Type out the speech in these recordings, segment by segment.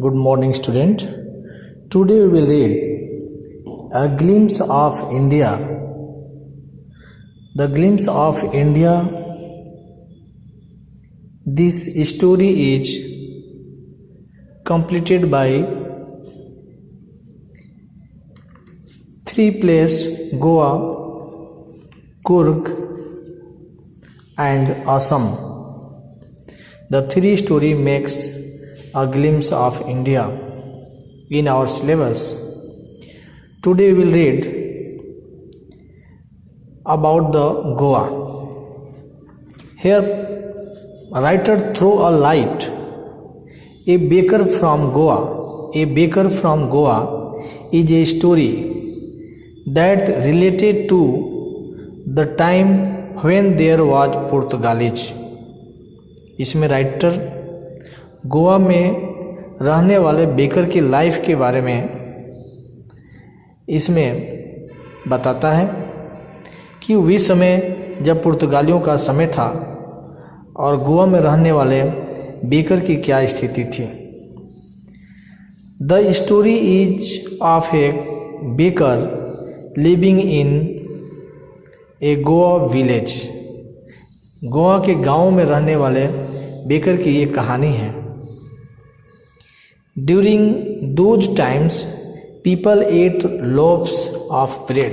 Good morning, student. Today we will read A Glimpse of India. The Glimpse of India. This story is completed by three places: Goa, Coorg, and Assam. The three story makes a glimpse of India in our syllabus. Today we will read about the Goa. Here writer throw a light. A baker from Goa. A baker from Goa is a story that related to the time when there was Portuguese. इसमें writer Goa में रहने वाले baker की life के बारे में इसमें बताता है कि उस समय जब पुर्तगालियों का समय था और गोवा में रहने वाले बेकर की क्या स्थिति थी। The story is of A baker living in A Goa village. Goa के गांव में रहने वाले बेकर की ये कहानी है। During those times people ate loaves of bread.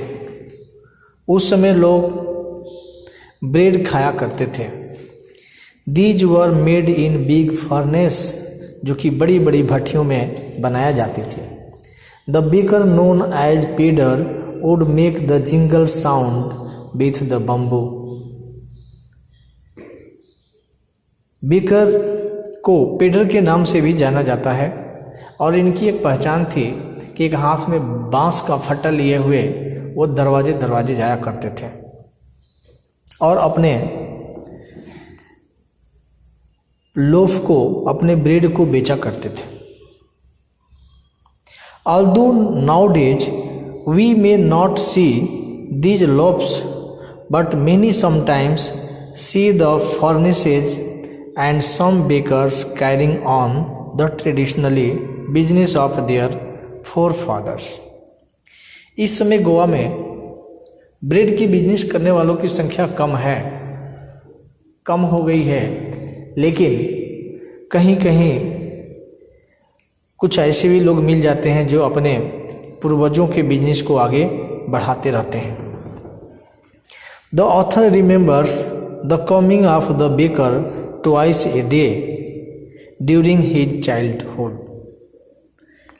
उस समय लोग ब्रेड खाया करते थे। These were made in big furnace, जो कि बड़ी बड़ी भट्टियों में बनाया जाती थी। द बेकर नोन एज पेडर would make the jingle sound with the bamboo. Baker को पेडर के नाम से भी जाना जाता है और इनकी एक पहचान थी कि एक हाथ में बांस का फट्टा लिए हुए वो दरवाजे दरवाजे जाया करते थे और अपने लोफ को, अपने ब्रेड को बेचा करते थे। Although nowadays we may not see these loaves, but many sometimes see the furnaces and some bakers carrying on the traditionally business of their forefathers. इस समय गोवा में ब्रेड की बिजनेस करने वालों की संख्या कम हो गई है, लेकिन कहीं कहीं कुछ ऐसे भी लोग मिल जाते हैं जो अपने पूर्वजों के बिजनेस को आगे बढ़ाते रहते हैं। The author remembers the coming of the baker twice a day during his childhood.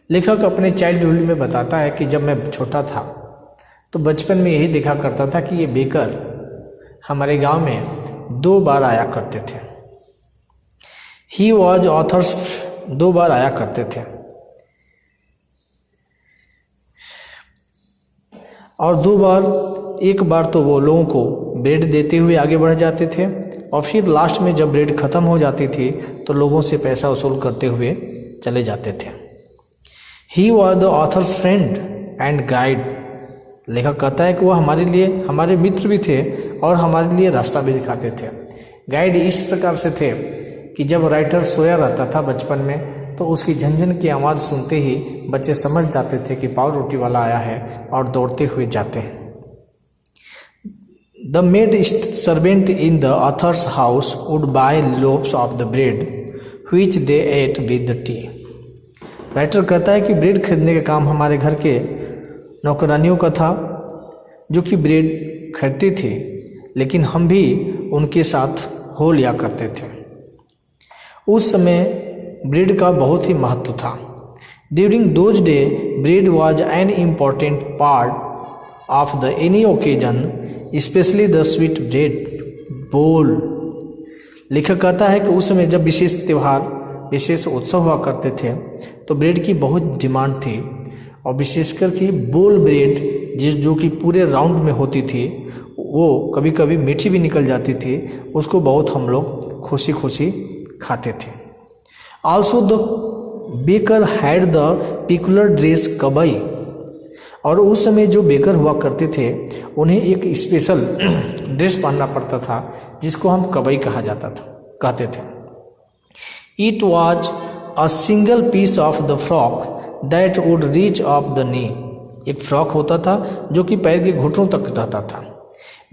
लेखक अपने चाइल्डहुड में बताता है कि जब मैं छोटा था तो बचपन में यही देखा करता था कि ये बेकर हमारे गांव में 2 बार आया करते थे। ही वॉज ऑथर्स, 2 बार आया करते थे और 2 बार, एक बार तो वो लोगों को ब्रेड देते हुए आगे बढ़ जाते थे और फिर लास्ट में जब ब्रेड ख़त्म हो जाती थी तो लोगों से पैसा वसूल करते हुए चले जाते थे। He was the author's friend and guide. लेखक कहता है कि वो हमारे मित्र भी थे और हमारे लिए रास्ता भी दिखाते थे। गाइड इस प्रकार से थे कि जब राइटर सोया रहता था बचपन में तो उसकी झनझन की आवाज़ सुनते ही बच्चे समझ जाते थे कि पाव रोटी वाला आया है और दौड़ते हुए जाते हैं। The maid servant in the author's house would buy loaves of the bread, which they ate with the tea. Writer कहता है कि ब्रेड खरीदने का काम हमारे घर के नौकरानियों का था, जो कि ब्रेड खरीदती थी, लेकिन हम भी उनके साथ हो लिया करते थे। उस समय ब्रेड का बहुत ही महत्व था। During those day bread was an important part of the any occasion, specially the sweet bread बोल। लेखक कहता है कि उस समय जब विशेष त्यौहार, विशेष उत्सव हुआ करते थे तो ब्रेड की बहुत डिमांड थी और विशेषकर कि बोल ब्रेड जो कि पूरे राउंड में होती थी, वो कभी कभी मीठी भी निकल जाती थी, उसको बहुत हम लोग खुशी खुशी खाते थे। Also the baker had the peculiar dress कबई। और उस समय जो बेकर हुआ करते थे उन्हें एक स्पेशल ड्रेस पहनना पड़ता था जिसको हम कबई कहते थे। It was a single piece of the frock that would reach of the knee. एक फ्रॉक होता था जो कि पैर के घुटनों तक रहता था।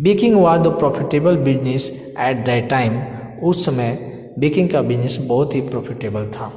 Baking was the profitable business at that time. उस समय बेकिंग का बिजनेस बहुत ही प्रॉफिटेबल था।